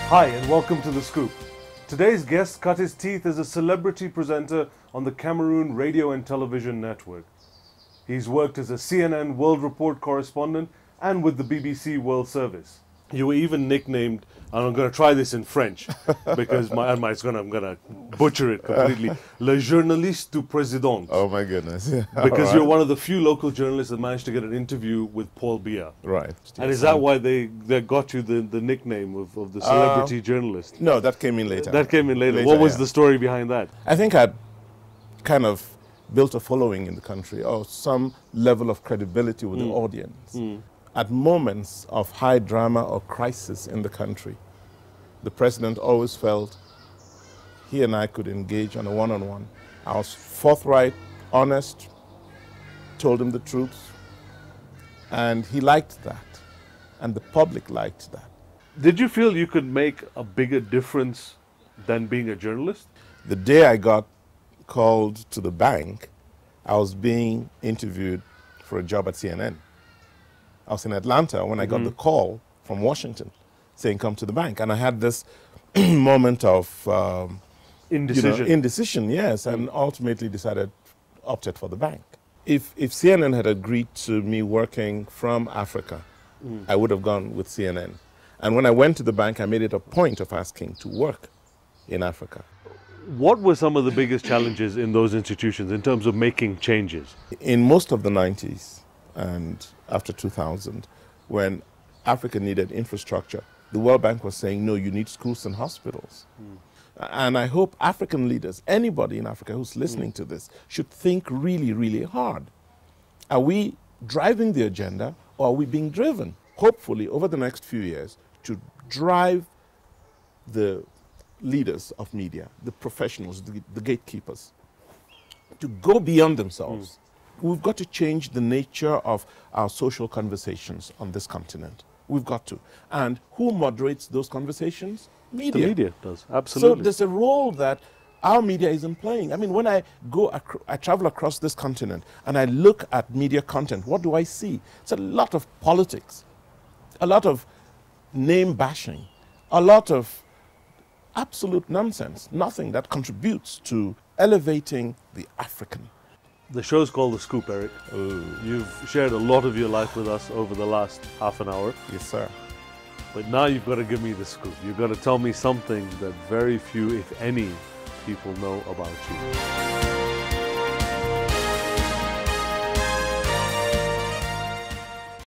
Hi and welcome to The Scoop. Today's guest cut his teeth as a celebrity presenter on the Cameroon Radio and Television Network. He's worked as a CNN World Report correspondent and with the BBC World Service. You were even nicknamed, and I'm going to try this in French because I'm going to butcher it completely, Le Journaliste du Président. Oh my goodness. Because you're one of the few local journalists that managed to get an interview with Paul Biya. Right. And is that why they got you the nickname of the celebrity journalist? No, that came in later. That came in later. What was the story behind that? I think I'd kind of built a following in the country, or some level of credibility with the audience. At moments of high drama or crisis in the country, the president always felt he and I could engage on a one-on-one. I was forthright, honest, told him the truth, and he liked that, and the public liked that. Did you feel you could make a bigger difference than being a journalist? The day I got called to the bank, I was being interviewed for a job at CNN. I was in Atlanta when I got the call from Washington saying, come to the bank. And I had this moment of indecision. Indecision, yes, and ultimately opted for the bank. If CNN had agreed to me working from Africa, I would have gone with CNN. And when I went to the bank, I made it a point of asking to work in Africa. What were some of the biggest challenges in those institutions in terms of making changes? In most of the 90s and after 2000, when Africa needed infrastructure, the World Bank was saying, no, you need schools and hospitals. And I hope African leaders, anybody in Africa who's listening to this, should think really, really hard. Are we driving the agenda, or are we being driven? Hopefully, over the next few years, to drive the leaders of media, the professionals, the gatekeepers, to go beyond themselves. We've got to change the nature of our social conversations on this continent. We've got to. And who moderates those conversations? Media. The media does, absolutely. So there's a role that our media isn't playing. I mean, when I travel across this continent and I look at media content, what do I see? It's a lot of politics, a lot of name bashing, a lot of absolute nonsense, nothing that contributes to elevating the African. The show's called The Scoop, Eric. You've shared a lot of your life with us over the last half an hour. Yes, sir. But now you've got to give me the scoop. You've got to tell me something that very few, if any, people know about you.